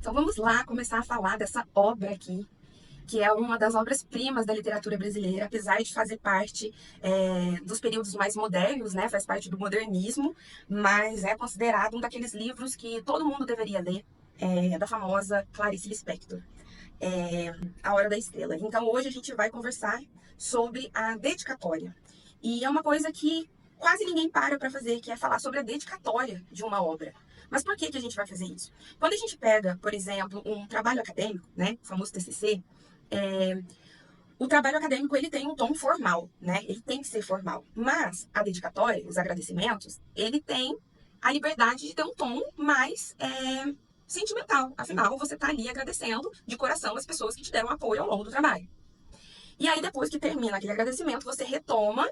Então vamos lá começar a falar dessa obra aqui, que é uma das obras-primas da literatura brasileira, apesar de fazer parte dos períodos mais modernos, né? Faz parte do modernismo, mas é considerado um daqueles livros que todo mundo deveria ler, da famosa Clarice Lispector, A Hora da Estrela. Então hoje a gente vai conversar sobre a dedicatória. E é uma coisa que quase ninguém para fazer, que é falar sobre a dedicatória de uma obra. Mas por que a gente vai fazer isso? Quando a gente pega, por exemplo, um trabalho acadêmico, né, o famoso TCC, é, o trabalho acadêmico ele tem um tom formal, né? Ele tem que ser formal. Mas a dedicatória, os agradecimentos, ele tem a liberdade de ter um tom mais sentimental. Afinal, você está ali agradecendo de coração as pessoas que te deram apoio ao longo do trabalho. E aí, depois que termina aquele agradecimento, você retoma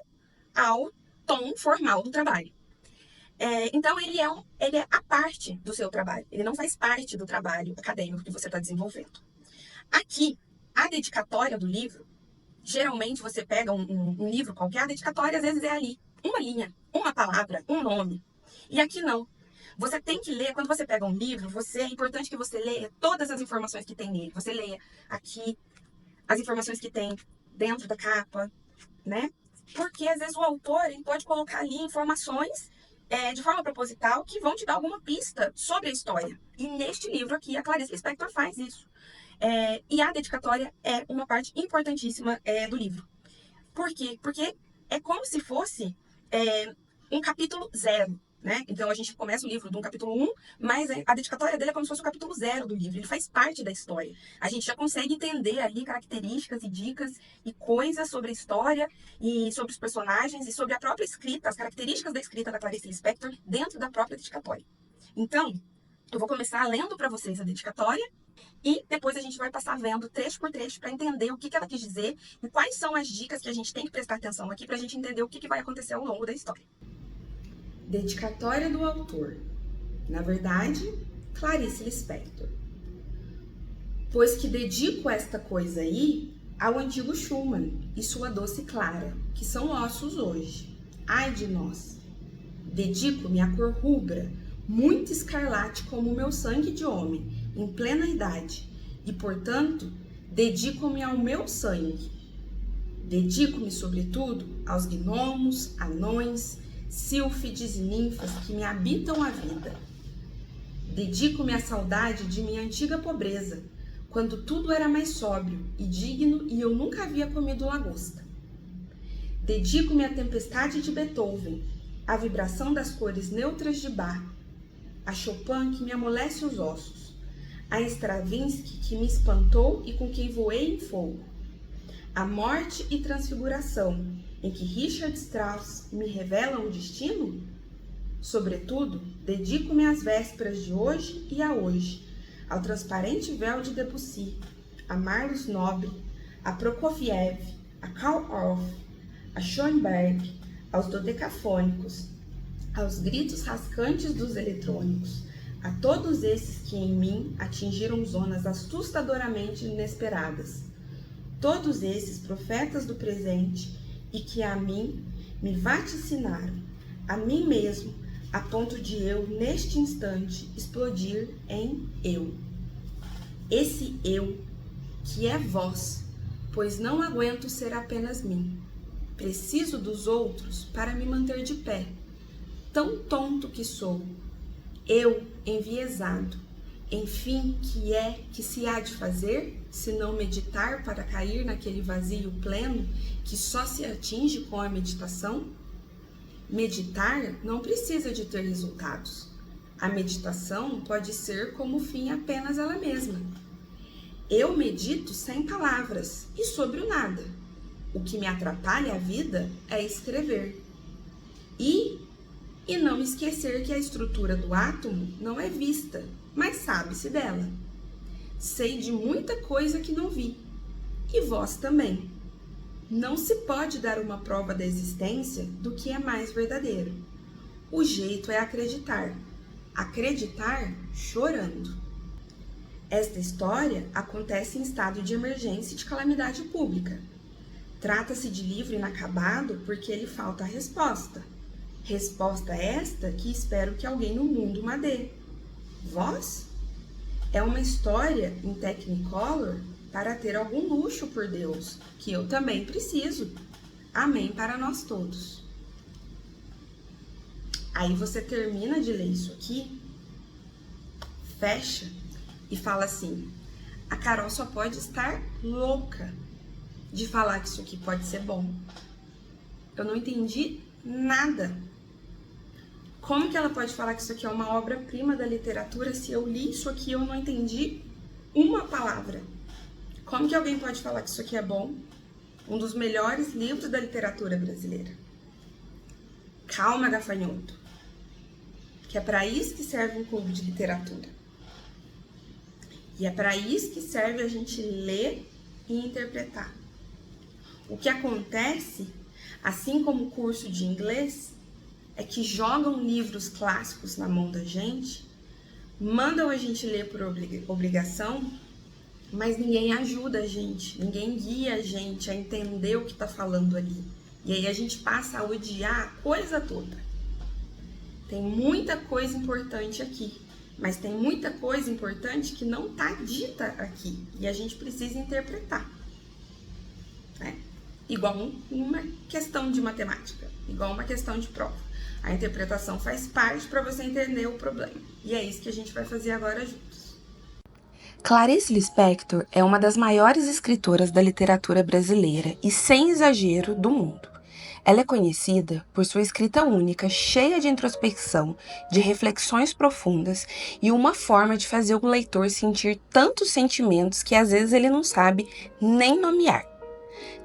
ao tom formal do trabalho. Então, ele é a parte do seu trabalho. Ele não faz parte do trabalho acadêmico que você está desenvolvendo. Aqui, a dedicatória do livro, geralmente você pega um livro qualquer, a dedicatória às vezes é ali. Uma linha, uma palavra, um nome. E aqui não. Você tem que ler, quando você pega um livro, é importante que você leia todas as informações que tem nele. Você leia aqui as informações que tem dentro da capa, né? Porque às vezes o autor ele pode colocar ali informações de forma proposital que vão te dar alguma pista sobre a história. E neste livro aqui, a Clarice Lispector faz isso. E a dedicatória é uma parte importantíssima do livro. Por quê? Porque é como se fosse um capítulo zero. Né? Então a gente começa o livro de um capítulo 1, mas a dedicatória dele é como se fosse o capítulo 0 do livro. Ele faz parte da história. A gente já consegue entender ali características e dicas e coisas sobre a história e sobre os personagens e sobre a própria escrita, as características da escrita da Clarice Lispector dentro da própria dedicatória. Então, eu vou começar lendo para vocês a dedicatória e depois a gente vai passar vendo trecho por trecho para entender o que ela quis dizer e quais são as dicas que a gente tem que prestar atenção aqui para a gente entender o que vai acontecer ao longo da história. Dedicatória do autor. Na verdade, Clarice Lispector. Pois que dedico esta coisa aí ao antigo Schumann e sua doce Clara, que são ossos hoje. Ai de nós! Dedico-me à cor rubra, muito escarlate como o meu sangue de homem, em plena idade, e, portanto, dedico-me ao meu sangue. Dedico-me, sobretudo, aos gnomos, anões, sílfides e ninfas que me habitam a vida. Dedico-me à saudade de minha antiga pobreza, quando tudo era mais sóbrio e digno e eu nunca havia comido lagosta. Dedico-me à tempestade de Beethoven, à vibração das cores neutras de Bach, a Chopin que me amolece os ossos, a Stravinsky que me espantou e com quem voei em fogo, a morte e transfiguração em que Richard Strauss me revela um destino? Sobretudo, dedico-me às vésperas de hoje e a hoje, ao transparente véu de Debussy, a Marlos Nobre, a Prokofiev, a Karl Orff, a Schoenberg, aos dodecafônicos, aos gritos rascantes dos eletrônicos, a todos esses que em mim atingiram zonas assustadoramente inesperadas. Todos esses profetas do presente e que a mim me vaticinaram, a mim mesmo, a ponto de eu, neste instante, explodir em eu. Esse eu, que é vós, pois não aguento ser apenas mim. Preciso dos outros para me manter de pé. Tão tonto que sou. Eu, enviesado. Enfim, que se há de fazer, se não meditar para cair naquele vazio pleno que só se atinge com a meditação? Meditar não precisa de ter resultados. A meditação pode ser como fim apenas ela mesma. Eu medito sem palavras e sobre o nada. O que me atrapalha a vida é escrever. E não esquecer que a estrutura do átomo não é vista, mas sabe-se dela. Sei de muita coisa que não vi, e vós também. Não se pode dar uma prova da existência do que é mais verdadeiro. O jeito é acreditar chorando. Esta história acontece em estado de emergência e de calamidade pública. Trata-se de livro inacabado porque lhe falta a resposta. Resposta esta que espero que alguém no mundo me dê. Vós? É uma história em Technicolor para ter algum luxo por Deus, que eu também preciso. Amém para nós todos. Aí você termina de ler isso aqui, fecha e fala assim: a Carol só pode estar louca de falar que isso aqui pode ser bom. Eu não entendi nada. Como que ela pode falar que isso aqui é uma obra-prima da literatura se eu li isso aqui e eu não entendi uma palavra? Como que alguém pode falar que isso aqui é bom? Um dos melhores livros da literatura brasileira. Calma, gafanhoto. Que é para isso que serve um clube de literatura. E é para isso que serve a gente ler e interpretar. O que acontece, assim como o curso de inglês, é que jogam livros clássicos na mão da gente, mandam a gente ler por obrigação, mas ninguém ajuda a gente, ninguém guia a gente a entender o que está falando ali. E aí a gente passa a odiar a coisa toda. Tem muita coisa importante aqui, mas tem muita coisa importante que não está dita aqui. E a gente precisa interpretar. Né? Igual uma questão de matemática, igual uma questão de prova. A interpretação faz parte para você entender o problema. E é isso que a gente vai fazer agora juntos. Clarice Lispector é uma das maiores escritoras da literatura brasileira e, sem exagero, do mundo. Ela é conhecida por sua escrita única, cheia de introspecção, de reflexões profundas e uma forma de fazer o leitor sentir tantos sentimentos que às vezes ele não sabe nem nomear.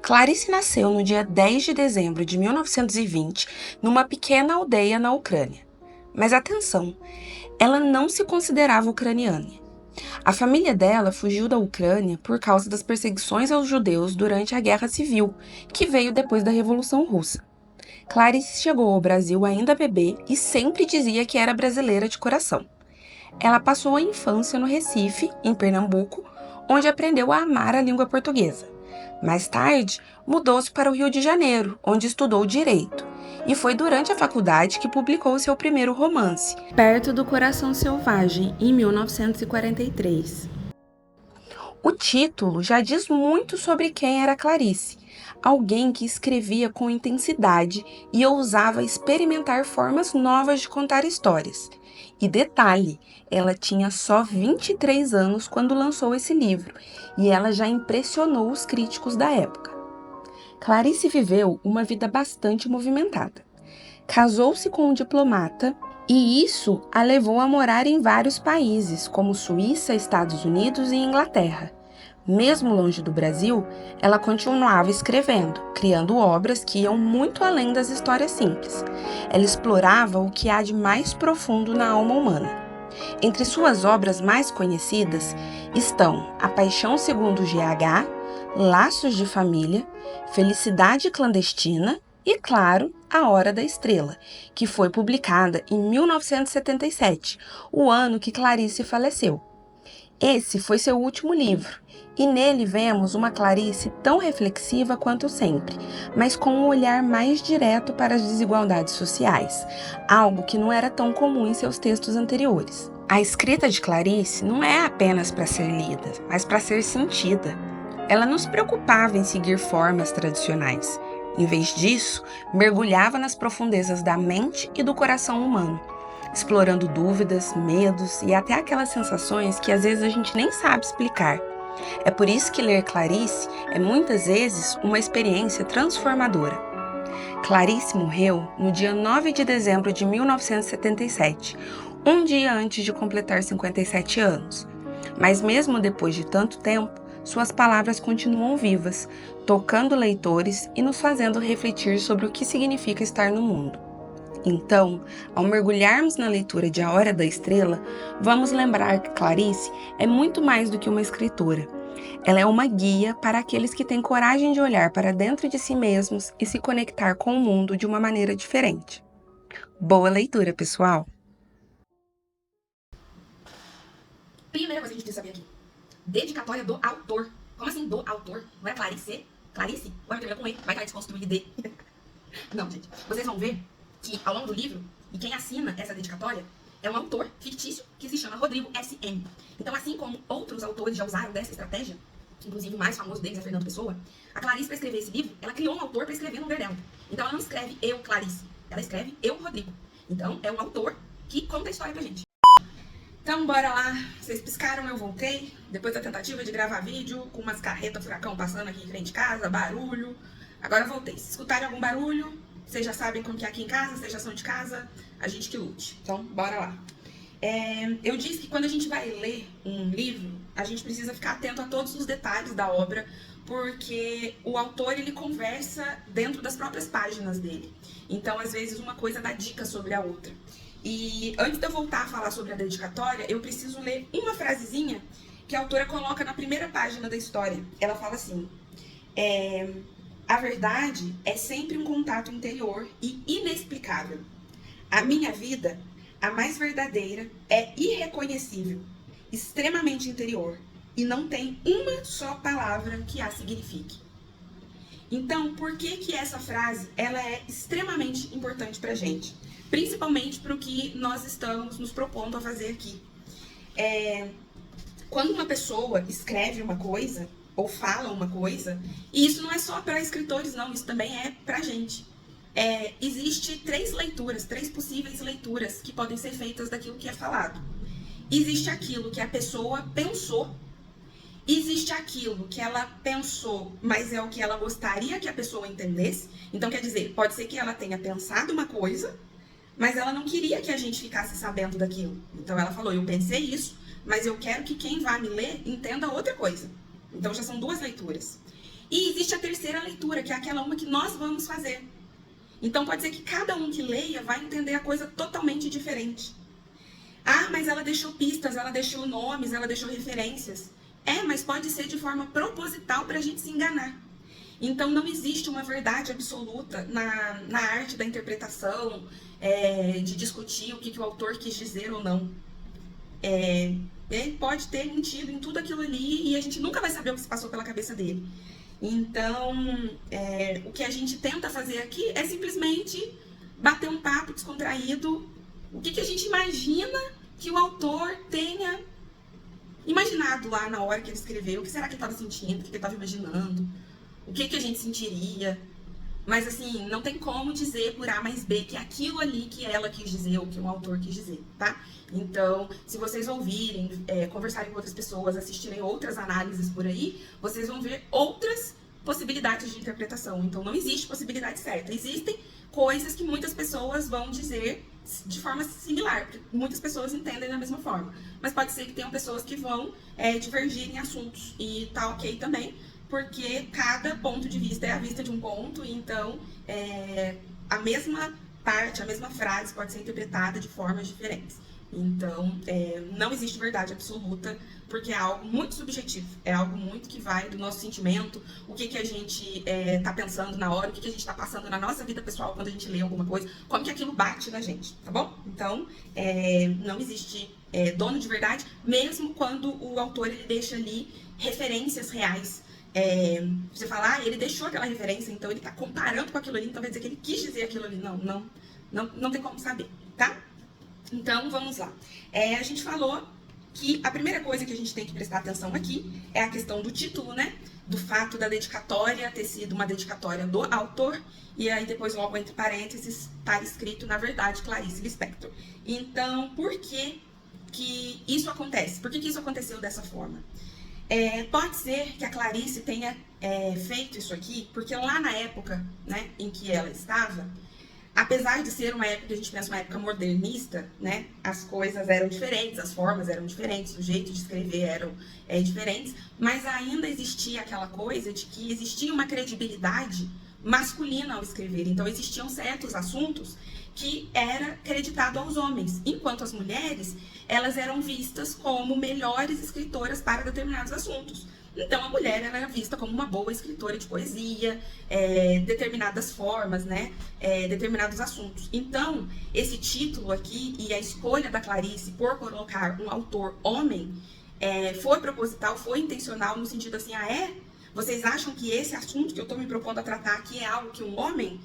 Clarice nasceu no dia 10 de dezembro de 1920, numa pequena aldeia na Ucrânia. Mas atenção, ela não se considerava ucraniana. A família dela fugiu da Ucrânia por causa das perseguições aos judeus durante a Guerra Civil, que veio depois da Revolução Russa. Clarice chegou ao Brasil ainda bebê e sempre dizia que era brasileira de coração. Ela passou a infância no Recife, em Pernambuco, onde aprendeu a amar a língua portuguesa. Mais tarde, mudou-se para o Rio de Janeiro, onde estudou Direito, e foi durante a faculdade que publicou seu primeiro romance, Perto do Coração Selvagem, em 1943. O título já diz muito sobre quem era Clarice, alguém que escrevia com intensidade e ousava experimentar formas novas de contar histórias. E detalhe, ela tinha só 23 anos quando lançou esse livro, e ela já impressionou os críticos da época. Clarice viveu uma vida bastante movimentada. Casou-se com um diplomata, e isso a levou a morar em vários países, como Suíça, Estados Unidos e Inglaterra. Mesmo longe do Brasil, ela continuava escrevendo, criando obras que iam muito além das histórias simples. Ela explorava o que há de mais profundo na alma humana. Entre suas obras mais conhecidas estão A Paixão Segundo GH, Laços de Família, Felicidade Clandestina e, claro, A Hora da Estrela, que foi publicada em 1977, o ano que Clarice faleceu. Esse foi seu último livro, e nele vemos uma Clarice tão reflexiva quanto sempre, mas com um olhar mais direto para as desigualdades sociais, algo que não era tão comum em seus textos anteriores. A escrita de Clarice não é apenas para ser lida, mas para ser sentida. Ela não se preocupava em seguir formas tradicionais. Em vez disso, mergulhava nas profundezas da mente e do coração humano, explorando dúvidas, medos e até aquelas sensações que às vezes a gente nem sabe explicar. É por isso que ler Clarice é muitas vezes uma experiência transformadora. Clarice morreu no dia 9 de dezembro de 1977, um dia antes de completar 57 anos. Mas mesmo depois de tanto tempo, suas palavras continuam vivas, tocando leitores e nos fazendo refletir sobre o que significa estar no mundo. Então, ao mergulharmos na leitura de A Hora da Estrela, vamos lembrar que Clarice é muito mais do que uma escritora. Ela é uma guia para aqueles que têm coragem de olhar para dentro de si mesmos e se conectar com o mundo de uma maneira diferente. Boa leitura, pessoal! Primeira coisa que a gente precisa saber aqui. Dedicatória do autor. Como assim do autor? Não é Clarice? Clarice? Vai terminar com E. Vai estar desconstruído de. Não, gente. Vocês vão ver que ao longo do livro, e quem assina essa dedicatória é um autor fictício que se chama Rodrigo S.M. Então, assim como outros autores já usaram dessa estratégia, inclusive o mais famoso deles é Fernando Pessoa, a Clarice, para escrever esse livro, ela criou um autor para escrever no lugar dela. Então, ela não escreve eu, Clarice, ela escreve eu, Rodrigo. Então, é um autor que conta a história pra gente. Então, bora lá. Vocês piscaram, eu voltei. Depois da tentativa de gravar vídeo, com umas carretas furacão passando aqui em frente de casa, barulho. Agora eu voltei. Se escutarem algum barulho, vocês já sabem como que é aqui em casa, vocês já são de casa, a gente que lute. Então, bora lá. Eu disse que quando a gente vai ler um livro, a gente precisa ficar atento a todos os detalhes da obra, porque o autor, ele conversa dentro das próprias páginas dele. Então, às vezes, uma coisa dá dica sobre a outra. E antes de eu voltar a falar sobre a dedicatória, eu preciso ler uma frasezinha que a autora coloca na primeira página da história. Ela fala assim: a verdade é sempre um contato interior e inexplicável. A minha vida, a mais verdadeira, é irreconhecível, extremamente interior, e não tem uma só palavra que a signifique. Então, por que essa frase ela é extremamente importante pra gente? Principalmente para o que nós estamos nos propondo a fazer aqui. Quando uma pessoa escreve uma coisa, ou fala uma coisa, e isso não é só para escritores, não, isso também é pra gente. Existe três possíveis leituras que podem ser feitas daquilo que é falado. Existe aquilo que a pessoa pensou, existe aquilo que ela pensou, mas é o que ela gostaria que a pessoa entendesse. Então, quer dizer, pode ser que ela tenha pensado uma coisa, mas ela não queria que a gente ficasse sabendo daquilo. Então ela falou, eu pensei isso, mas eu quero que quem vá me ler entenda outra coisa. Então já são duas leituras. E existe a terceira leitura, que é aquela uma que nós vamos fazer. Então pode ser que cada um que leia vai entender a coisa totalmente diferente. Ah, mas ela deixou pistas, ela deixou nomes, ela deixou referências. Mas pode ser de forma proposital para a gente se enganar. Então não existe uma verdade absoluta na arte da interpretação, de discutir o que o autor quis dizer ou não. Ele pode ter mentido em tudo aquilo ali e a gente nunca vai saber o que se passou pela cabeça dele. Então, o que a gente tenta fazer aqui é simplesmente bater um papo descontraído. O que a gente imagina que o autor tenha imaginado lá na hora que ele escreveu. O que será que ele estava sentindo, o que ele estava imaginando, o que a gente sentiria. Mas assim, não tem como dizer por A mais B que é aquilo ali que ela quis dizer ou que o autor quis dizer, tá? Então, se vocês ouvirem, conversarem com outras pessoas, assistirem outras análises por aí, vocês vão ver outras possibilidades de interpretação. Então, não existe possibilidade certa. Existem coisas que muitas pessoas vão dizer de forma similar, porque muitas pessoas entendem da mesma forma. Mas pode ser que tenham pessoas que vão divergir em assuntos, e tá ok também, porque cada ponto de vista é a vista de um ponto, então a mesma parte, a mesma frase pode ser interpretada de formas diferentes. Então, não existe verdade absoluta, porque é algo muito subjetivo, é algo muito que vai do nosso sentimento, o que a gente tá pensando na hora, o que a gente tá passando na nossa vida pessoal quando a gente lê alguma coisa, como que aquilo bate na gente, tá bom? Então, não existe dono de verdade, mesmo quando o autor ele deixa ali referências reais. Você fala, ele deixou aquela referência, então ele tá comparando com aquilo ali, então quer dizer que ele quis dizer aquilo ali. Não tem como saber, tá? Então, vamos lá. A gente falou que a primeira coisa que a gente tem que prestar atenção aqui é a questão do título, né? Do fato da dedicatória ter sido uma dedicatória do autor, e aí depois, logo entre parênteses, tá escrito, na verdade, Clarice Lispector. Então, por que isso acontece? Por que isso aconteceu dessa forma? Pode ser que a Clarice tenha feito isso aqui, porque lá na época, né, em que ela estava, apesar de ser uma época que a gente pensa uma época modernista, né, as coisas eram diferentes, as formas eram diferentes, o jeito de escrever eram diferentes, mas ainda existia aquela coisa de que existia uma credibilidade masculina ao escrever. Então existiam certos assuntos que era creditado aos homens, enquanto as mulheres, elas eram vistas como melhores escritoras para determinados assuntos. Então a mulher era vista como uma boa escritora de poesia, determinadas formas, né, determinados assuntos. Então esse título aqui e a escolha da Clarice por colocar um autor homem foi proposital, foi intencional, no sentido assim, vocês acham que esse assunto que eu estou me propondo a tratar aqui é algo que um homem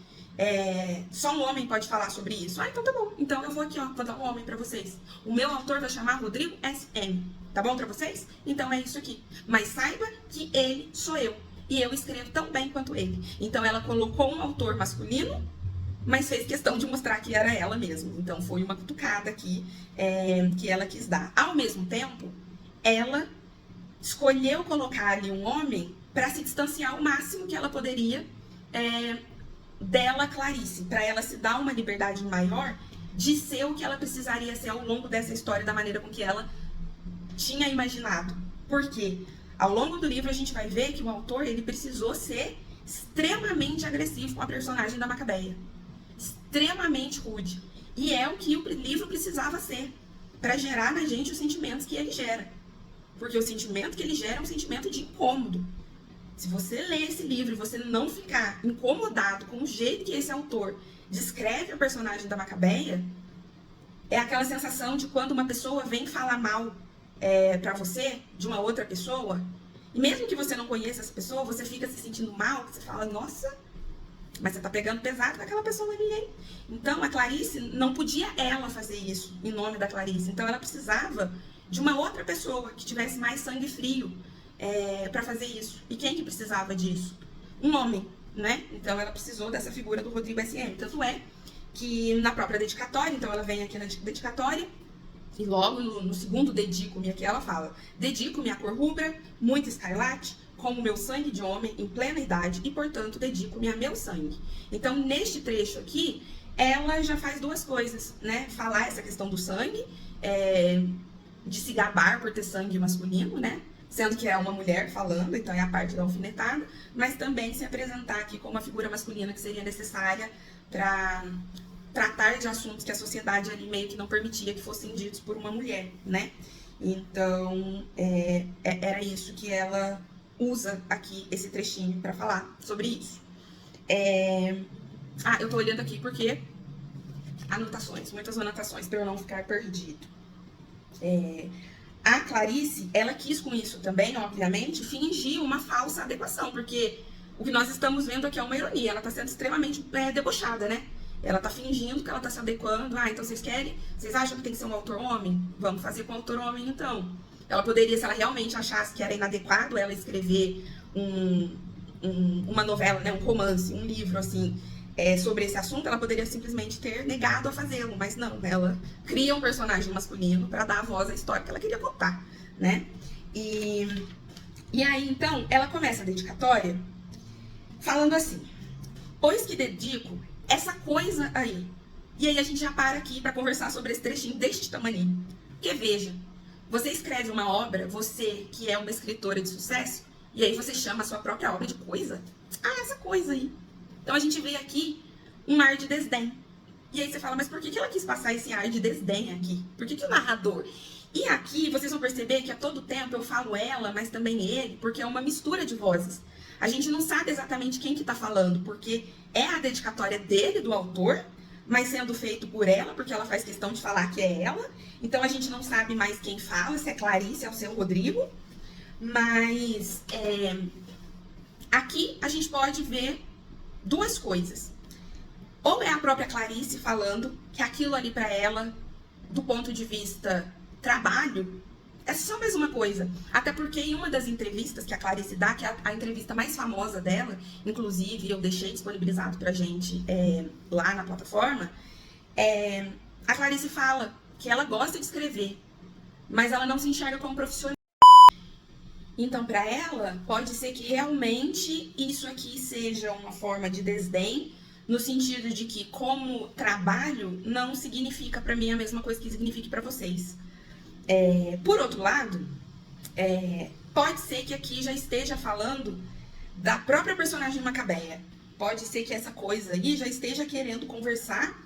só um homem pode falar sobre isso. Ah, então tá bom. Então eu vou aqui, ó, vou dar um homem pra vocês. O meu autor vai chamar Rodrigo SM. Tá bom pra vocês? Então é isso aqui. Mas saiba que ele sou eu. E eu escrevo tão bem quanto ele. Então ela colocou um autor masculino, mas fez questão de mostrar que era ela mesma. Então foi uma cutucada aqui que ela quis dar. Ao mesmo tempo, ela escolheu colocar ali um homem para se distanciar o máximo que ela poderia dela, Clarice, para ela se dar uma liberdade maior de ser o que ela precisaria ser ao longo dessa história, da maneira com que ela tinha imaginado. Por quê? Ao longo do livro a gente vai ver que o autor ele precisou ser extremamente agressivo com a personagem da Macabeia. Extremamente rude. E é o que o livro precisava ser, para gerar na gente os sentimentos que ele gera. Porque o sentimento que ele gera é um sentimento de incômodo. Se você ler esse livro e você não ficar incomodado com o jeito que esse autor descreve a personagem da Macabeia, é aquela sensação de quando uma pessoa vem falar mal pra você, de uma outra pessoa, e mesmo que você não conheça essa pessoa, você fica se sentindo mal, você fala, nossa, mas você tá pegando pesado com aquela pessoa ali, hein? Então, a Clarice não podia ela fazer isso em nome da Clarice. Então, ela precisava de uma outra pessoa que tivesse mais sangue frio para fazer isso. E quem que precisava disso? Um homem, né? Então, ela precisou dessa figura do Rodrigo SM. Tanto é que na própria dedicatória, então ela vem aqui na dedicatória, e logo no segundo dedico-me aqui, ela fala: dedico-me à cor rubra, muito escarlate, como meu sangue de homem em plena idade, e portanto dedico-me a meu sangue. Então, neste trecho aqui, ela já faz duas coisas, né? Falar essa questão do sangue, de se gabar por ter sangue masculino, né? Sendo que é uma mulher falando, então é a parte da alfinetada, mas também se apresentar aqui como a figura masculina que seria necessária para tratar de assuntos que a sociedade ali meio que não permitia que fossem ditos por uma mulher, né? Então, era isso que ela usa aqui, esse trechinho, para falar sobre isso. Eu tô olhando aqui porque anotações, muitas anotações, para eu não ficar perdido. A Clarice, ela quis com isso também, obviamente, fingir uma falsa adequação, porque o que nós estamos vendo aqui é uma ironia, ela está sendo extremamente debochada, né? Ela tá fingindo que ela tá se adequando. Então vocês acham que tem que ser um autor homem? Vamos fazer com um autor homem, então. Ela poderia, se ela realmente achasse que era inadequado ela escrever uma novela, né, um romance, um livro, assim, sobre esse assunto, ela poderia simplesmente ter negado a fazê-lo. Mas não, ela cria um personagem masculino para dar voz à história que ela queria contar, né? E aí, então, ela começa a dedicatória falando assim: pois que dedico essa coisa aí. E aí a gente já para aqui para conversar sobre esse trechinho deste tamaninho. Porque veja, você escreve uma obra, você que é uma escritora de sucesso, e aí você chama a sua própria obra de coisa. Essa coisa aí. Então a gente vê aqui um ar de desdém. E aí você fala, mas por que ela quis passar esse ar de desdém aqui? Por que o narrador? E aqui vocês vão perceber que a todo tempo eu falo ela, mas também ele, porque é uma mistura de vozes. A gente não sabe exatamente quem que tá falando, porque é a dedicatória dele, do autor, mas sendo feito por ela, porque ela faz questão de falar que é ela. Então a gente não sabe mais quem fala, se é Clarice, se é o seu Rodrigo. Mas aqui a gente pode ver duas coisas. Ou é a própria Clarice falando que aquilo ali para ela, do ponto de vista trabalho, é só mais uma coisa. Até porque em uma das entrevistas que a Clarice dá, que é a entrevista mais famosa dela, inclusive eu deixei disponibilizado pra gente lá na plataforma, a Clarice fala que ela gosta de escrever, mas ela não se enxerga como profissional. Então, para ela, pode ser que realmente isso aqui seja uma forma de desdém, no sentido de que, como trabalho, não significa para mim a mesma coisa que signifique para vocês. Por outro lado, pode ser que aqui já esteja falando da própria personagem Macabeia. Pode ser que essa coisa aí já esteja querendo conversar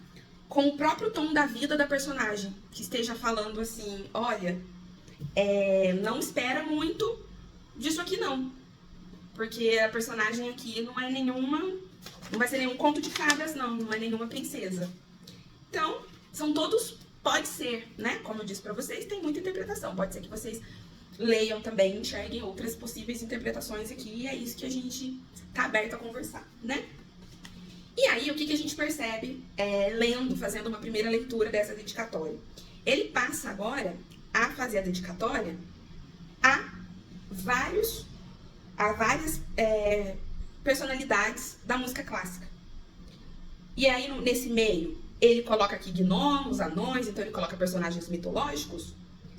com o próprio tom da vida da personagem. Que esteja falando assim, olha, não espera muito disso aqui não. Porque a personagem aqui não vai ser nenhum conto de fadas não é nenhuma princesa. Então, são todos... Pode ser, né? Como eu disse pra vocês, tem muita interpretação. Pode ser que vocês leiam também, enxerguem outras possíveis interpretações aqui. E é isso que a gente tá aberto a conversar, né? E aí, o que a gente percebe lendo, fazendo uma primeira leitura dessa dedicatória? Ele passa agora a fazer a dedicatória a várias personalidades da música clássica. E aí, nesse meio, ele coloca aqui gnomos, anões, então ele coloca personagens mitológicos,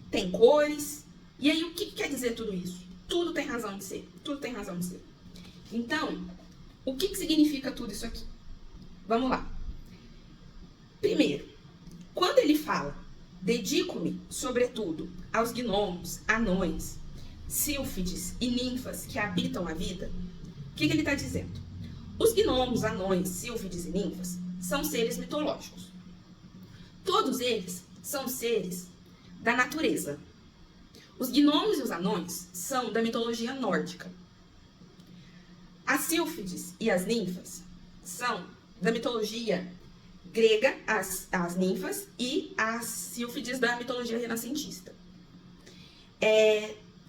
tem cores. E aí, o que quer dizer tudo isso? Tudo tem razão de ser. Tudo tem razão de ser. Então, o que significa tudo isso aqui? Vamos lá. Primeiro, quando ele fala, dedico-me, sobretudo, aos gnomos, anões, sílfides e ninfas que habitam a vida, o que ele está dizendo? Os gnomos, anões, sílfides e ninfas são seres mitológicos. Todos eles são seres da natureza. Os gnomos e os anões são da mitologia nórdica. As sílfides e as ninfas são da mitologia grega, as ninfas, e as sílfides da mitologia renascentista.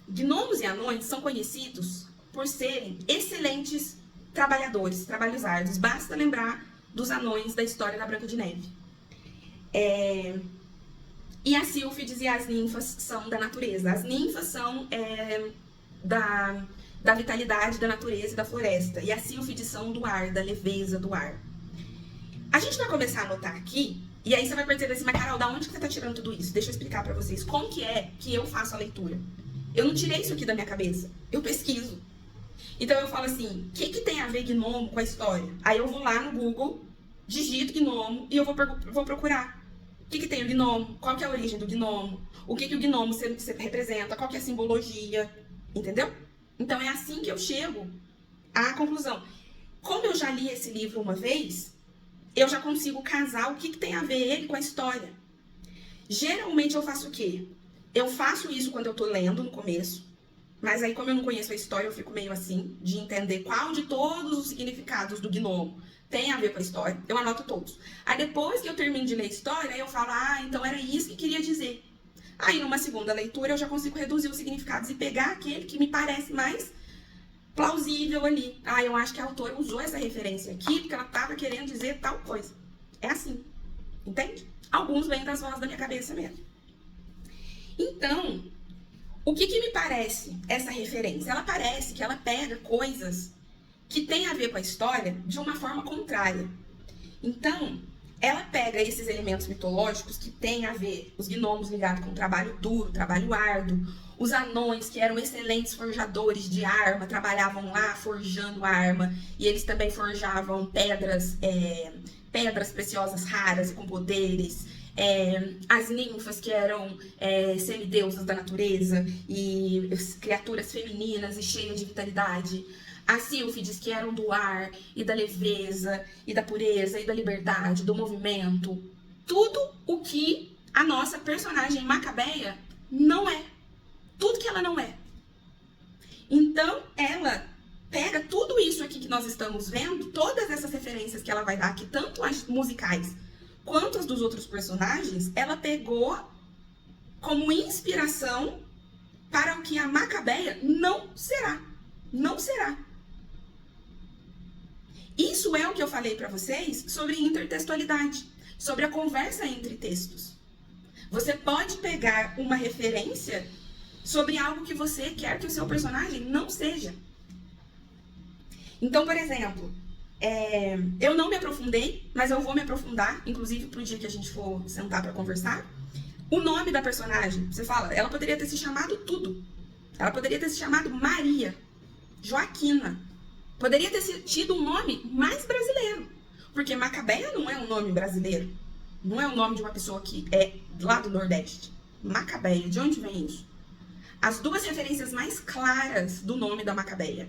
Gnomos e anões são conhecidos por serem excelentes trabalhadores, trabalhos árduos. Basta lembrar dos anões da história da Branca de Neve. E as sílfides e as ninfas são da natureza. As ninfas são da vitalidade da natureza e da floresta. E as sílfides são do ar, da leveza do ar. A gente vai começar a anotar aqui, e aí você vai perceber assim, mas Carol, da onde que você está tirando tudo isso? Deixa eu explicar para vocês como que é que eu faço a leitura. Eu não tirei isso aqui da minha cabeça, eu pesquiso. Então eu falo assim, o que tem a ver gnomo com a história? Aí eu vou lá no Google, digito gnomo e eu vou procurar. O que tem o gnomo? Qual que é a origem do gnomo? O que o gnomo representa? Qual que é a simbologia? Entendeu? Então é assim que eu chego à conclusão. Como eu já li esse livro uma vez, eu já consigo casar o que tem a ver ele com a história. Geralmente eu faço o quê? Eu faço isso quando eu tô lendo no começo, mas aí como eu não conheço a história, eu fico meio assim, de entender qual de todos os significados do gnomo tem a ver com a história. Eu anoto todos. Aí depois que eu termino de ler a história, eu falo, então era isso que queria dizer. Aí numa segunda leitura eu já consigo reduzir os significados e pegar aquele que me parece mais plausível ali. Eu acho que a autora usou essa referência aqui porque ela estava querendo dizer tal coisa. É assim. Entende? Alguns vêm das vozes da minha cabeça mesmo. Então, o que me parece essa referência? Ela parece que ela pega coisas que têm a ver com a história de uma forma contrária. Então, ela pega esses elementos mitológicos que têm a ver, os gnomos ligados com trabalho duro, trabalho árduo, os anões, que eram excelentes forjadores de arma, trabalhavam lá forjando arma, e eles também forjavam pedras preciosas raras e com poderes. As ninfas, que eram semideusas da natureza e criaturas femininas e cheias de vitalidade. As sílfides, que eram do ar e da leveza e da pureza e da liberdade, do movimento. Tudo o que a nossa personagem Macabeia não é. Tudo que ela não é. Então, ela pega tudo isso aqui que nós estamos vendo, todas essas referências que ela vai dar aqui, tanto as musicais quanto as dos outros personagens, ela pegou como inspiração para o que a Macabeia não será. Não será. Isso é o que eu falei para vocês sobre intertextualidade, sobre a conversa entre textos. Você pode pegar uma referência sobre algo que você quer que o seu personagem não seja. Então, por exemplo, eu não me aprofundei, mas eu vou me aprofundar, inclusive pro dia que a gente for sentar para conversar. O nome da personagem, você fala, ela poderia ter se chamado tudo. Ela poderia ter se chamado Maria, Joaquina. Poderia ter tido um nome mais brasileiro. Porque Macabeia não é um nome brasileiro. Não é o nome de uma pessoa que é lá do Nordeste. Macabeia, de onde vem isso? As duas referências mais claras do nome da Macabeia: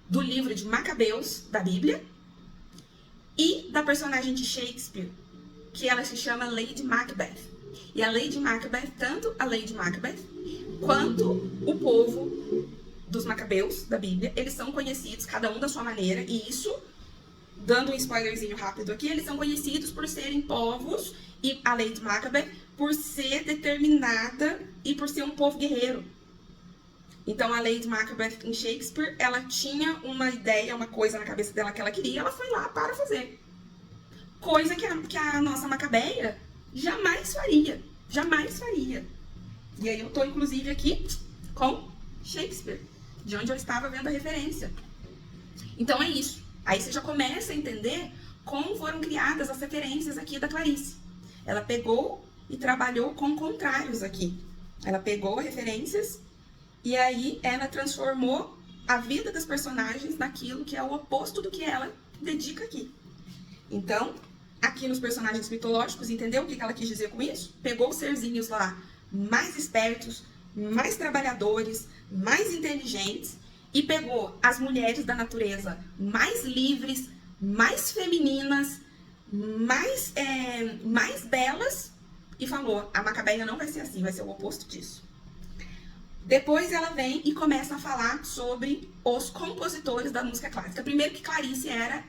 do livro de Macabeus, da Bíblia, e da personagem de Shakespeare, que ela se chama Lady Macbeth. E a Lady Macbeth, tanto a Lady Macbeth quanto o povo dos Macabeus, da Bíblia, eles são conhecidos, cada um da sua maneira, e isso, dando um spoilerzinho rápido aqui, eles são conhecidos por serem povos, e a Lady Macbeth por ser determinada e por ser um povo guerreiro. Então, a Lady Macbeth em Shakespeare, ela tinha uma ideia, uma coisa na cabeça dela que ela queria, ela foi lá para fazer. Coisa que a nossa Macabeia jamais faria. Jamais faria. E aí eu tô, inclusive, aqui com Shakespeare, de onde eu estava vendo a referência. Então, é isso. Aí você já começa a entender como foram criadas as referências aqui da Clarice. Ela pegou e trabalhou com contrários aqui. Ela pegou referências e aí ela transformou a vida das personagens naquilo que é o oposto do que ela dedica aqui. Então, aqui nos personagens mitológicos, entendeu o que ela quis dizer com isso? Pegou os serzinhos lá mais espertos, mais trabalhadores, mais inteligentes e pegou as mulheres da natureza mais livres, mais femininas, mais belas e falou, a Macabeia não vai ser assim, vai ser o oposto disso. Depois ela vem e começa a falar sobre os compositores da música clássica. Primeiro que Clarice era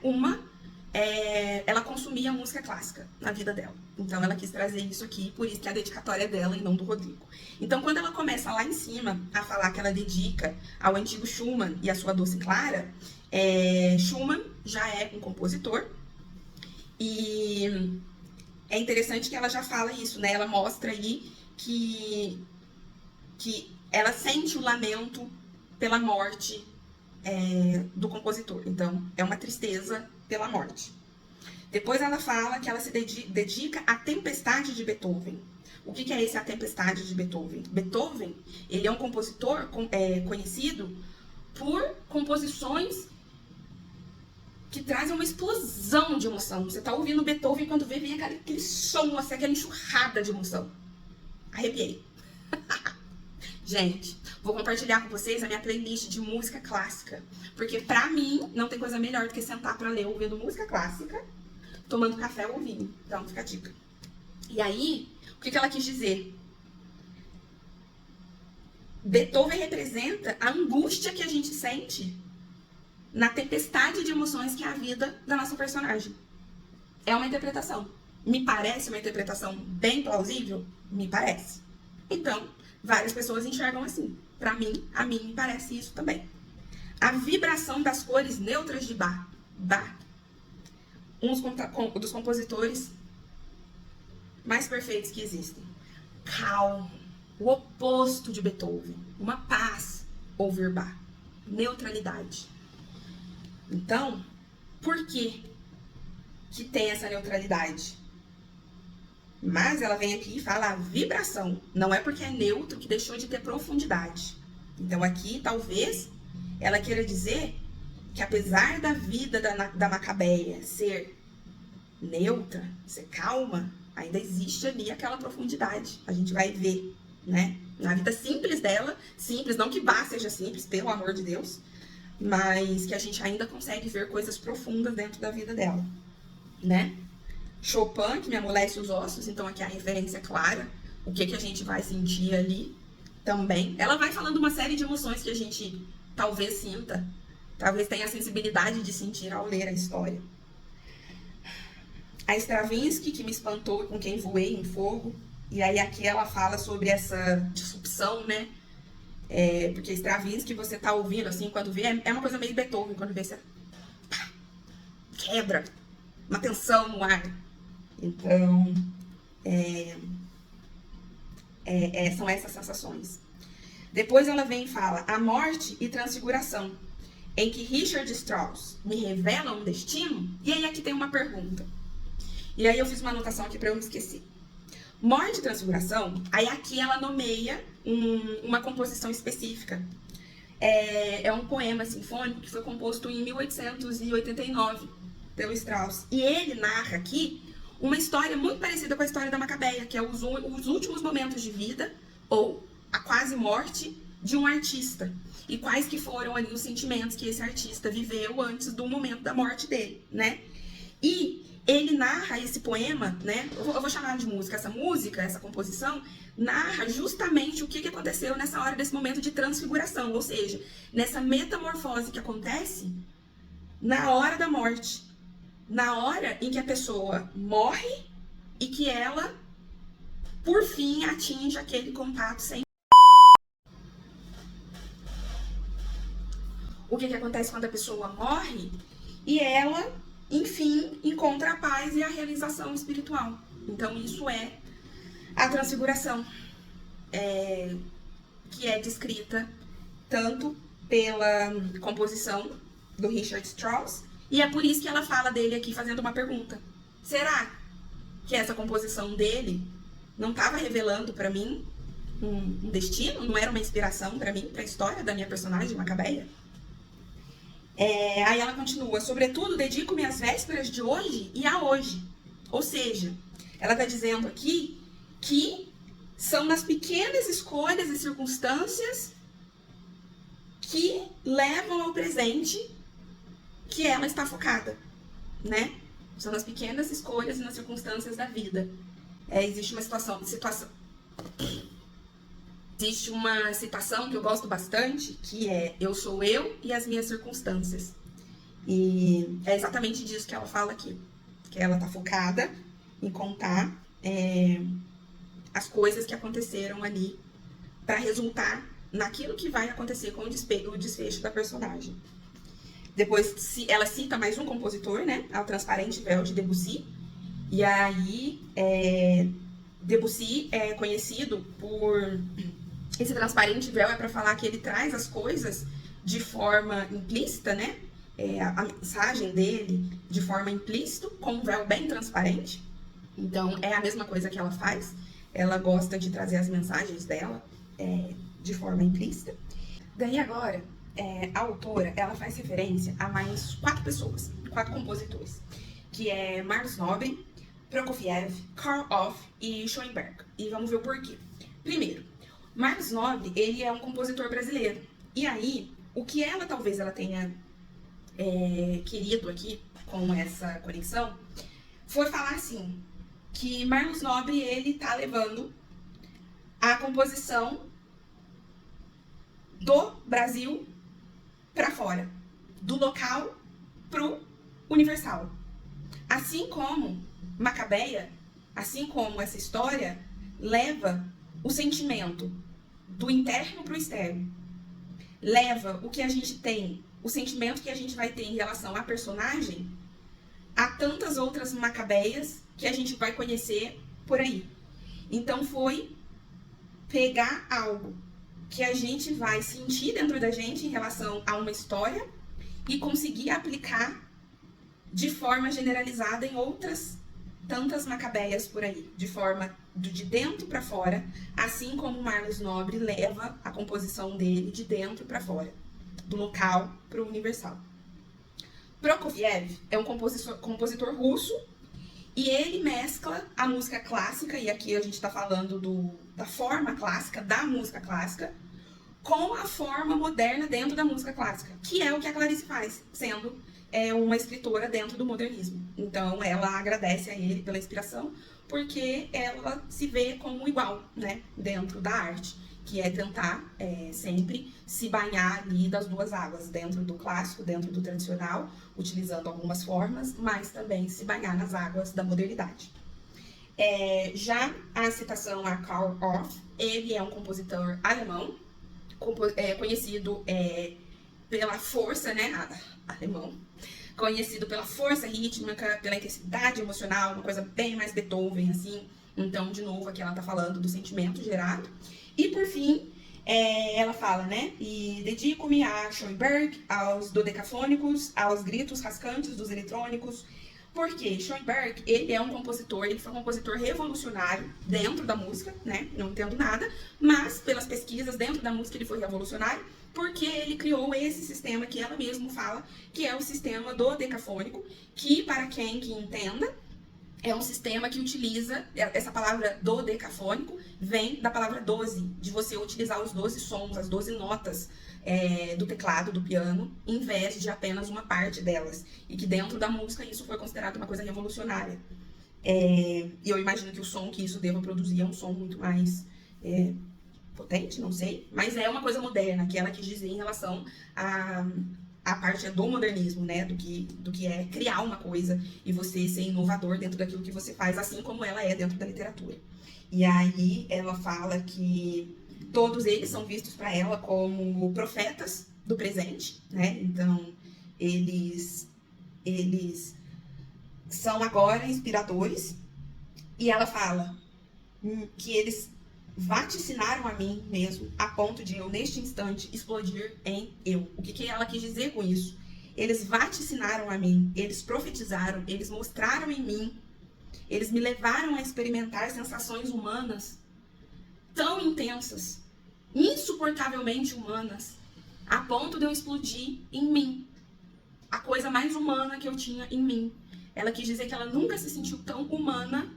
ela consumia música clássica na vida dela. Então ela quis trazer isso aqui, por isso que a dedicatória é dela e não do Rodrigo. Então quando ela começa lá em cima a falar que ela dedica ao antigo Schumann e a sua doce Clara, Schumann já é um compositor e é interessante que ela já fala isso, né? Ela mostra aí que ela sente o lamento pela morte do compositor. Então, é uma tristeza pela morte. Depois ela fala que ela se dedica à Tempestade de Beethoven. O que é esse A Tempestade de Beethoven? Beethoven, ele é um compositor conhecido por composições que trazem uma explosão de emoção. Você tá ouvindo Beethoven, quando vem aquele som, assim, aquela enxurrada de emoção. Arrepiei. Gente, vou compartilhar com vocês a minha playlist de música clássica. Porque pra mim, não tem coisa melhor do que sentar pra ler ouvindo música clássica, tomando café ou vinho. Então, fica a dica. E aí, o que ela quis dizer? Beethoven representa a angústia que a gente sente na tempestade de emoções que é a vida da nossa personagem. É uma interpretação. Me parece uma interpretação bem plausível? Me parece. Então, várias pessoas enxergam assim. Pra mim, a mim me parece isso também. A vibração das cores neutras de Bach. Um dos compositores mais perfeitos que existem. Calmo. O oposto de Beethoven. Uma paz. Ouvir Bach. Neutralidade. Então, por que tem essa neutralidade? Mas ela vem aqui e fala a vibração. Não é porque é neutro que deixou de ter profundidade. Então aqui, talvez, ela queira dizer que apesar da vida da Macabeia ser neutra, ser calma, ainda existe ali aquela profundidade. A gente vai ver, né? Na vida simples dela, simples, não que Bach seja simples, pelo amor de Deus, mas que a gente ainda consegue ver coisas profundas dentro da vida dela, né? Chopin, que me amolece os ossos, então aqui a referência é clara, o que a gente vai sentir ali também. Ela vai falando uma série de emoções que a gente talvez sinta, talvez tenha a sensibilidade de sentir ao ler a história. A Stravinsky, que me espantou, com quem voei em fogo, e aí aqui ela fala sobre essa disrupção, né? Porque Stravinsky, você tá ouvindo assim, quando vê, é uma coisa meio Beethoven, quando vê, você quebra, uma tensão no ar. Então, são essas sensações. Depois ela vem e fala a morte e transfiguração, em que Richard Strauss me revela um destino. E aí aqui tem uma pergunta. E aí eu fiz uma anotação aqui para eu não esquecer. Morte e transfiguração, aí aqui ela nomeia uma composição específica. É um poema sinfônico que foi composto em 1889 pelo Strauss. E ele narra aqui uma história muito parecida com a história da Macabeia, que é os últimos momentos de vida, ou a quase morte, de um artista. E quais que foram ali os sentimentos que esse artista viveu antes do momento da morte dele, né? E ele narra esse poema, né? Eu vou chamar de música. Essa composição, narra justamente o que aconteceu nessa hora desse momento de transfiguração, ou seja, nessa metamorfose que acontece na hora da morte. Na hora em que a pessoa morre e que ela, por fim, atinge aquele contato sem... o que acontece quando a pessoa morre e ela, enfim, encontra a paz e a realização espiritual. Então isso é a transfiguração, que é descrita tanto pela composição do Richard Strauss, e é por isso que ela fala dele aqui fazendo uma pergunta. Será que essa composição dele não estava revelando para mim um destino? Não era uma inspiração para mim, para a história da minha personagem, Macabeia? Aí ela continua: sobretudo, dedico-me às vésperas de hoje e a hoje. Ou seja, ela está dizendo aqui que são nas pequenas escolhas e circunstâncias que levam ao presente que ela está focada, né? São nas pequenas escolhas e nas circunstâncias da vida. Existe uma Existe uma citação que eu gosto bastante, que é: eu sou eu e as minhas circunstâncias. E é exatamente disso que ela fala aqui. Que ela está focada em contar as coisas que aconteceram ali para resultar naquilo que vai acontecer com o desfecho da personagem. Depois ela cita mais um compositor, né? O Transparente Véu, de Debussy. E aí Debussy é conhecido por... Esse transparente véu é para falar que ele traz as coisas de forma implícita, né? A mensagem dele de forma implícita, com um véu bem transparente. Então, é a mesma coisa que ela faz. Ela gosta de trazer as mensagens dela de forma implícita. Daí agora, a autora, ela faz referência a mais 4 pessoas, 4 compositores, que é Marlos Nobre, Prokofiev, Karl Orff e Schoenberg. E vamos ver o porquê. Primeiro, Marlos Nobre, ele é um compositor brasileiro. E aí, o que ela talvez ela tenha querido aqui com essa conexão foi falar assim, que Marlos Nobre, ele tá levando a composição do Brasil para fora, do local pro universal. Assim como Macabeia, assim como essa história leva o sentimento do interno pro externo, leva o que a gente tem, o sentimento que a gente vai ter em relação à personagem, a tantas outras Macabeias que a gente vai conhecer por aí. Então foi pegar algo que a gente vai sentir dentro da gente em relação a uma história e conseguir aplicar de forma generalizada em outras tantas Macabeias por aí, de forma de dentro para fora, assim como Marlos Nobre leva a composição dele de dentro para fora, do local para o universal. Prokofiev é um compositor russo e ele mescla a música clássica, e aqui a gente está falando da forma clássica, da música clássica, com a forma moderna dentro da música clássica, que é o que a Clarice faz, sendo uma escritora dentro do modernismo. Então ela agradece a ele pela inspiração, porque ela se vê como igual, né, dentro da arte, que é tentar sempre se banhar ali das duas águas, dentro do clássico, dentro do tradicional, utilizando algumas formas, mas também se banhar nas águas da modernidade. Já a citação a Karl Orff, ele é um compositor alemão, conhecido pela força, né, alemão, conhecido pela força rítmica, pela intensidade emocional, uma coisa bem mais Beethoven, assim. Então, de novo, aqui ela tá falando do sentimento gerado. E, por fim, ela fala, né, e dedico-me a Schoenberg, aos dodecafônicos, aos gritos rascantes dos eletrônicos, porque Schoenberg, ele é um compositor, ele foi um compositor revolucionário dentro da música, né, não entendo nada, mas pelas pesquisas dentro da música ele foi revolucionário, porque ele criou esse sistema que ela mesma fala, que é o sistema dodecafônico, que, para quem que entenda, é um sistema que utiliza, essa palavra dodecafônico vem da palavra 12, de você utilizar os 12 sons, as 12 notas do teclado, do piano, em vez de apenas uma parte delas. E que dentro da música isso foi considerado uma coisa revolucionária. E eu imagino que o som que isso deva produzir é um som muito mais potente, não sei, mas é uma coisa moderna, que ela quis dizer em relação a parte do modernismo, né, do que é criar uma coisa e você ser inovador dentro daquilo que você faz, assim como ela é dentro da literatura. E aí ela fala que todos eles são vistos para ela como profetas do presente, né? Então, eles são agora inspiradores. E ela fala que eles vaticinaram a mim mesmo, a ponto de eu, neste instante, explodir em eu. O que ela quis dizer com isso? Eles vaticinaram a mim, eles profetizaram, eles mostraram em mim, eles me levaram a experimentar sensações humanas tão intensas, insuportavelmente humanas, a ponto de eu explodir em mim. A coisa mais humana que eu tinha em mim. Ela quis dizer que ela nunca se sentiu tão humana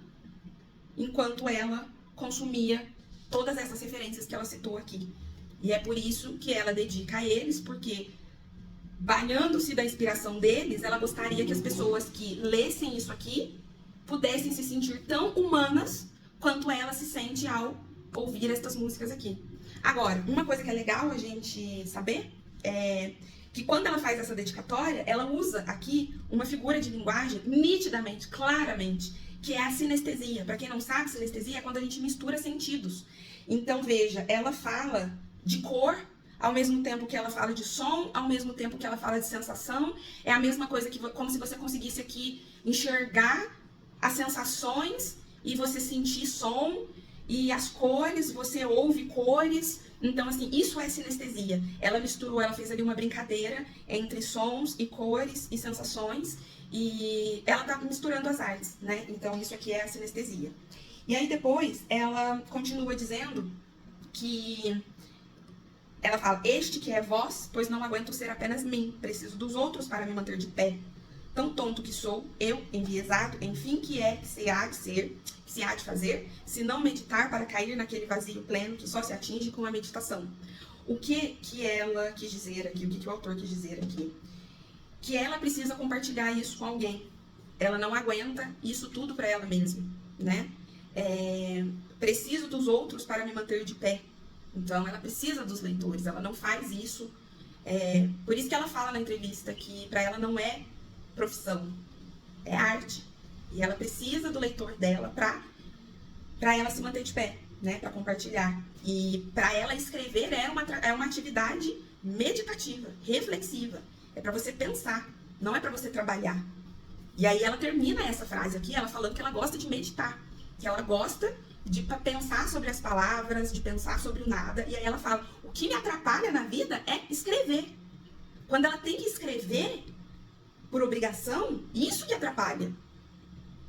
enquanto ela consumia todas essas referências que ela citou aqui. E é por isso que ela dedica a eles, porque, banhando-se da inspiração deles, ela gostaria que as pessoas que lessem isso aqui pudessem se sentir tão humanas quanto ela se sente ao ouvir estas músicas aqui. Agora, uma coisa que é legal a gente saber é que quando ela faz essa dedicatória, ela usa aqui uma figura de linguagem nitidamente, claramente, que é a sinestesia. Para quem não sabe, sinestesia é quando a gente mistura sentidos. Então, veja, ela fala de cor, ao mesmo tempo que ela fala de som, ao mesmo tempo que ela fala de sensação. É a mesma coisa, que como se você conseguisse aqui enxergar as sensações e você sentir som, e as cores, você ouve cores. Então, assim, isso é sinestesia. Ela misturou, ela fez ali uma brincadeira entre sons e cores e sensações, e ela tá misturando as artes, né? Então, isso aqui é a sinestesia. E aí, depois, ela continua dizendo que... Ela fala, este que é vós, pois não aguento ser apenas mim, preciso dos outros para me manter de pé. Tão tonto que sou, eu, enviesado, enfim, que é que se há de ser, que se há de fazer, se não meditar para cair naquele vazio pleno que só se atinge com a meditação. O que ela quis dizer aqui, o que o autor quis dizer aqui? Que ela precisa compartilhar isso com alguém. Ela não aguenta isso tudo para ela mesma, né? Preciso dos outros para me manter de pé. Então, ela precisa dos leitores, ela não faz isso. Por isso que ela fala na entrevista que para ela não é profissão, é arte. E ela precisa do leitor dela para ela se manter de pé, né? Para compartilhar. E para ela escrever é uma atividade meditativa, reflexiva. É para você pensar, não é para você trabalhar. E aí ela termina essa frase aqui, ela falando que ela gosta de meditar, que ela gosta de pensar sobre as palavras, de pensar sobre o nada. E aí ela fala, o que me atrapalha na vida é escrever. Quando ela tem que escrever por obrigação, isso que atrapalha.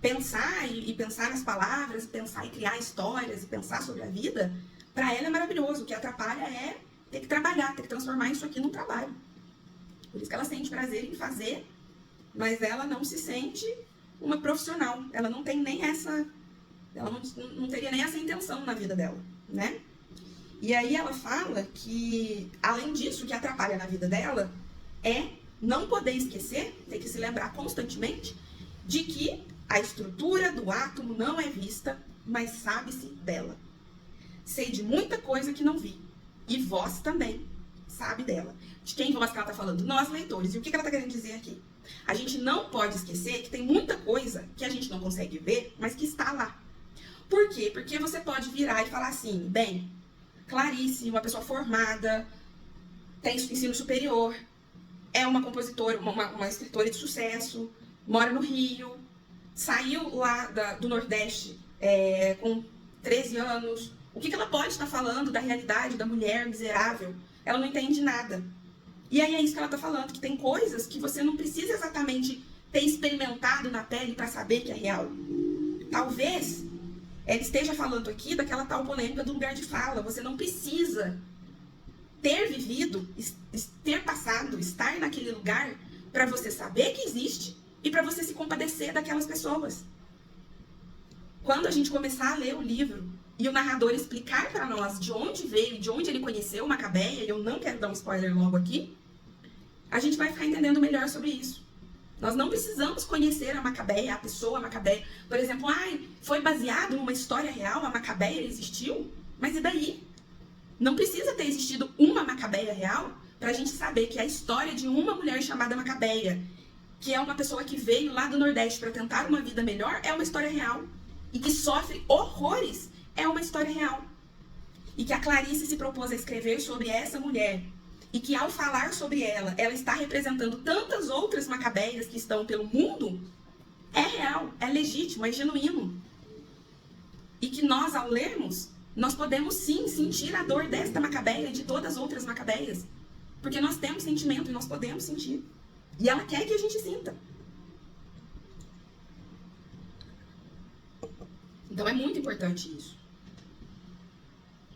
Pensar e pensar nas palavras, pensar e criar histórias e pensar sobre a vida, para ela é maravilhoso. O que atrapalha é ter que trabalhar, ter que transformar isso aqui num trabalho. Por isso que ela sente prazer em fazer, mas ela não se sente uma profissional. Ela não tem nem essa... Ela não teria nem essa intenção na vida dela, né? E aí ela fala que, além disso, o que atrapalha na vida dela é não poder esquecer, ter que se lembrar constantemente, de que a estrutura do átomo não é vista, mas sabe-se dela. Sei de muita coisa que não vi, e vós também sabe dela. De quem vós que ela está falando? Nós, leitores. E o que ela está querendo dizer aqui? A gente não pode esquecer que tem muita coisa que a gente não consegue ver, mas que está lá. Por quê? Porque você pode virar e falar assim, bem, Clarice, uma pessoa formada, tem ensino superior, é uma compositora, uma escritora de sucesso, mora no Rio, saiu lá do Nordeste com 13 anos. O que ela pode estar falando da realidade da mulher miserável? Ela não entende nada. E aí é isso que ela está falando, que tem coisas que você não precisa exatamente ter experimentado na pele para saber que é real. Talvez ela esteja falando aqui daquela tal polêmica do lugar de fala. Você não precisa ter vivido, ter passado, estar naquele lugar para você saber que existe e para você se compadecer daquelas pessoas. Quando a gente começar a ler o livro e o narrador explicar para nós de onde veio, de onde ele conheceu Macabeia, e eu não quero dar um spoiler logo aqui, a gente vai ficar entendendo melhor sobre isso. Nós não precisamos conhecer a Macabeia, a pessoa Macabeia. Por exemplo, foi baseado numa história real, a Macabeia existiu, mas e daí? Não precisa ter existido uma Macabeia real para a gente saber que a história de uma mulher chamada Macabeia, que é uma pessoa que veio lá do Nordeste para tentar uma vida melhor, é uma história real. E que sofre horrores, é uma história real. e que a Clarice se propôs a escrever sobre essa mulher, e que ao falar sobre ela, ela está representando tantas outras macabeias que estão pelo mundo, é real, é legítimo, é genuíno. E que nós, ao lermos, nós podemos sim sentir a dor desta macabeia e de todas as outras macabeias. Porque nós temos sentimento e nós podemos sentir. E ela quer que a gente sinta. Então é muito importante isso.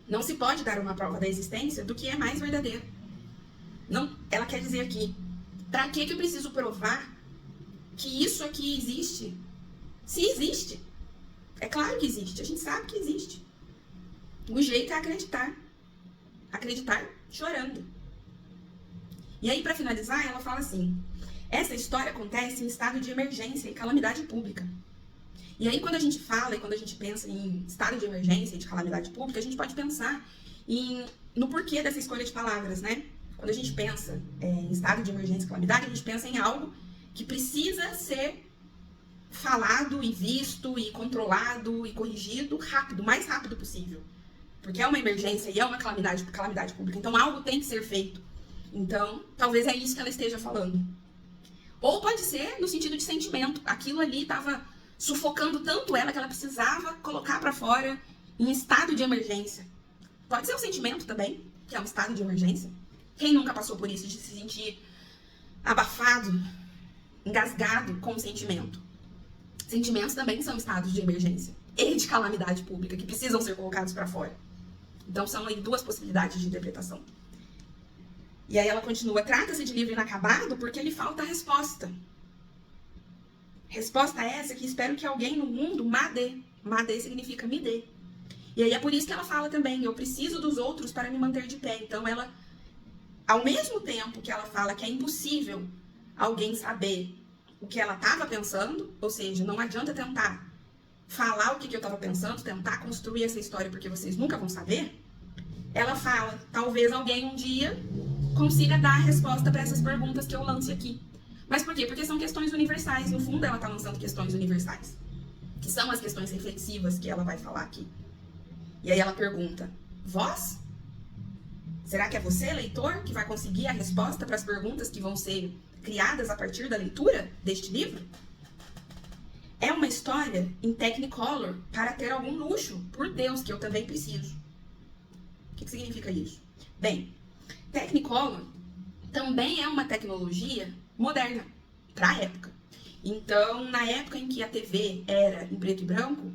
Não se pode dar uma prova da existência do que é mais verdadeiro. Não, ela quer dizer aqui, pra que eu preciso provar que isso aqui existe? Se existe. É claro que existe, a gente sabe que existe. O jeito é acreditar. Acreditar chorando. E aí, pra finalizar, ela fala assim, essa história acontece em estado de emergência e calamidade pública. E aí, quando a gente fala e quando a gente pensa em estado de emergência e de calamidade pública, a gente pode pensar no porquê dessa escolha de palavras, né? Quando a gente pensa em estado de emergência e calamidade, a gente pensa em algo que precisa ser falado e visto e controlado e corrigido rápido, o mais rápido possível. Porque é uma emergência e é uma calamidade pública. Então, algo tem que ser feito. Então, talvez é isso que ela esteja falando. Ou pode ser no sentido de sentimento. Aquilo ali estava sufocando tanto ela que ela precisava colocar para fora em estado de emergência. Pode ser um sentimento também, que é um estado de emergência. Quem nunca passou por isso, de se sentir abafado, engasgado com o sentimento? Sentimentos também são estados de emergência e de calamidade pública que precisam ser colocados para fora. Então são aí duas possibilidades de interpretação. E aí ela continua, trata-se de livro inacabado porque lhe falta a resposta. Resposta essa que espero que alguém no mundo me dê. Me dê significa me dê. E aí é por isso que ela fala também, eu preciso dos outros para me manter de pé. Então ela, ao mesmo tempo que ela fala que é impossível alguém saber o que ela estava pensando, ou seja, não adianta tentar falar o que eu estava pensando, tentar construir essa história porque vocês nunca vão saber, ela fala, talvez alguém um dia consiga dar a resposta para essas perguntas que eu lance aqui. Mas por quê? Porque são questões universais. No fundo, ela está lançando questões universais, que são as questões reflexivas que ela vai falar aqui. E aí ela pergunta, vós? Será que é você, leitor, que vai conseguir a resposta para as perguntas que vão ser criadas a partir da leitura deste livro? É uma história em Technicolor para ter algum luxo, por Deus, que eu também preciso. O que significa isso? Bem, Technicolor também é uma tecnologia moderna para a época. Então, na época em que a TV era em preto e branco,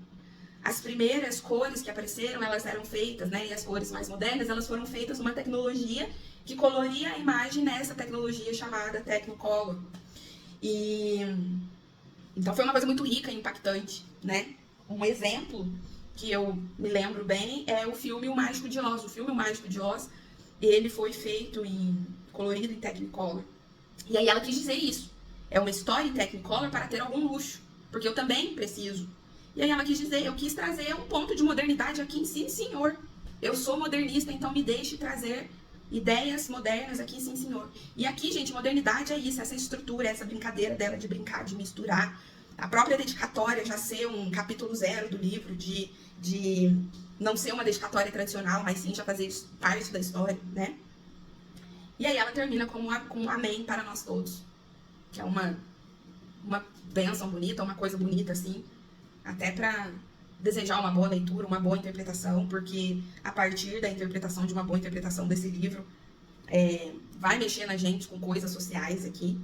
as primeiras cores que apareceram, elas eram feitas, né, e as cores mais modernas, elas foram feitas numa tecnologia que coloria a imagem nessa tecnologia chamada Technicolor. E então foi uma coisa muito rica e impactante, né? Um exemplo que eu me lembro bem é o filme O Mágico de Oz. O filme O Mágico de Oz, ele foi feito colorido em Technicolor. E aí ela quis dizer isso. É uma história em Technicolor para ter algum luxo, porque eu também preciso. E aí ela quis dizer, eu quis trazer um ponto de modernidade aqui, sim, senhor. Eu sou modernista, então me deixe trazer ideias modernas aqui, sim, senhor. E aqui, gente, modernidade é isso, essa estrutura, essa brincadeira dela de brincar, de misturar. A própria dedicatória já ser um capítulo 0 do livro, de não ser uma dedicatória tradicional, mas sim já fazer parte da história, né? E aí ela termina com um amém para nós todos. Que é uma bênção bonita, uma coisa bonita, assim. Até para desejar uma boa leitura, uma boa interpretação, porque a partir da interpretação de uma boa interpretação desse livro, vai mexer na gente com coisas sociais aqui.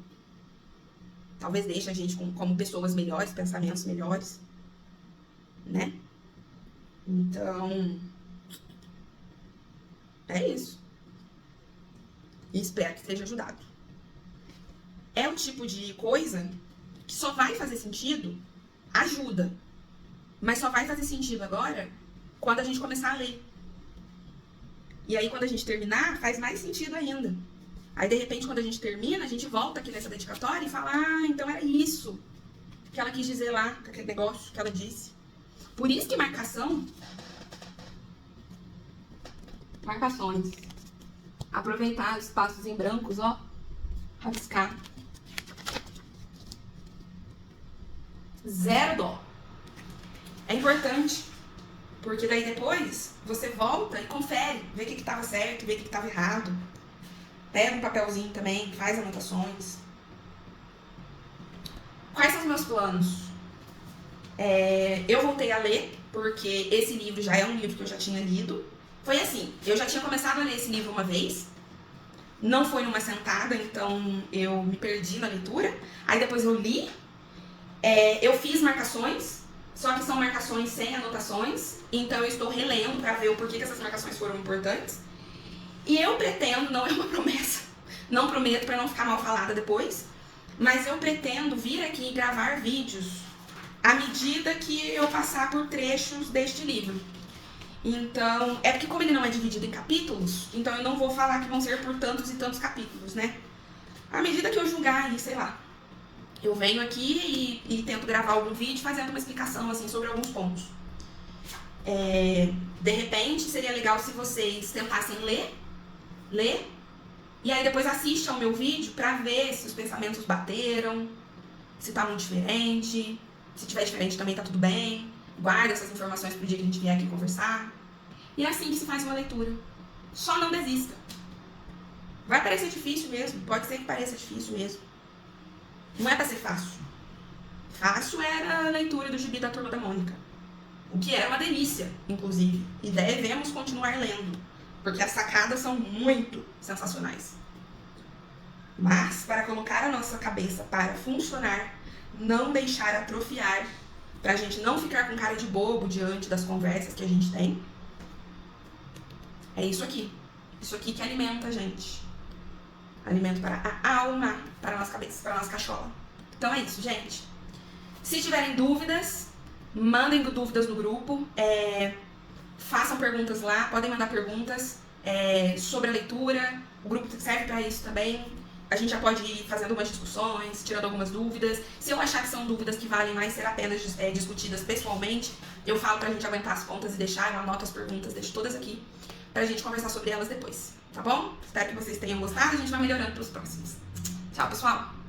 Talvez deixe a gente como pessoas melhores, pensamentos melhores, né? Então, é isso. E espero que esteja ajudado. É o tipo de coisa que só vai fazer sentido, ajuda. Mas só vai fazer sentido agora quando a gente começar a ler. E aí, quando a gente terminar, faz mais sentido ainda. Aí, de repente, quando a gente termina, a gente volta aqui nessa dedicatória e fala, então era isso que ela quis dizer lá, aquele negócio que ela disse. Por isso que marcações. Aproveitar os espaços em brancos, ó. Rabiscar. Zero dó. É importante. Porque daí depois você volta e confere, vê o que estava certo, vê o que estava errado. Pega um papelzinho também, faz anotações. Quais são os meus planos? Eu voltei a ler, porque esse livro já é um livro que eu já tinha lido. Foi assim, eu já tinha começado a ler esse livro uma vez, não foi numa sentada, então eu me perdi na leitura. Aí depois eu li, eu fiz marcações, só que são marcações sem anotações, então eu estou relendo para ver o porquê que essas marcações foram importantes. E eu pretendo, não é uma promessa, não prometo para não ficar mal falada depois, mas eu pretendo vir aqui e gravar vídeos à medida que eu passar por trechos deste livro. Então, porque como ele não é dividido em capítulos, então eu não vou falar que vão ser por tantos e tantos capítulos, né? À medida que eu julgar aí, sei lá, eu venho aqui e tento gravar algum vídeo fazendo uma explicação, assim, sobre alguns pontos. De repente, seria legal se vocês tentassem ler, e aí depois assiste ao meu vídeo pra ver se os pensamentos bateram, se tá muito diferente. Se tiver diferente também tá tudo bem. Guarda essas informações pro dia que a gente vier aqui conversar. E é assim que se faz uma leitura. Só não desista. Vai parecer difícil mesmo. Pode ser que pareça difícil mesmo. Não é pra ser fácil. Fácil era a leitura do gibi da Turma da Mônica. O que era uma delícia, inclusive. E devemos continuar lendo. Porque as sacadas são muito sensacionais. Mas, para colocar a nossa cabeça para funcionar, não deixar atrofiar, pra gente não ficar com cara de bobo diante das conversas que a gente tem, é isso aqui. Isso aqui que alimenta a gente. Alimento para a alma, para a nossa cabeça, para a nossa cachola. Então é isso, gente. Se tiverem dúvidas, mandem dúvidas no grupo. Façam perguntas lá, podem mandar perguntas sobre a leitura. O grupo serve para isso também. A gente já pode ir fazendo umas discussões, tirando algumas dúvidas. Se eu achar que são dúvidas que valem mais ser apenas discutidas pessoalmente, eu falo pra gente aguentar as pontas e deixar, eu anoto as perguntas, deixo todas aqui, pra gente conversar sobre elas depois, tá bom? Espero que vocês tenham gostado, a gente vai melhorando pros próximos. Tchau, pessoal!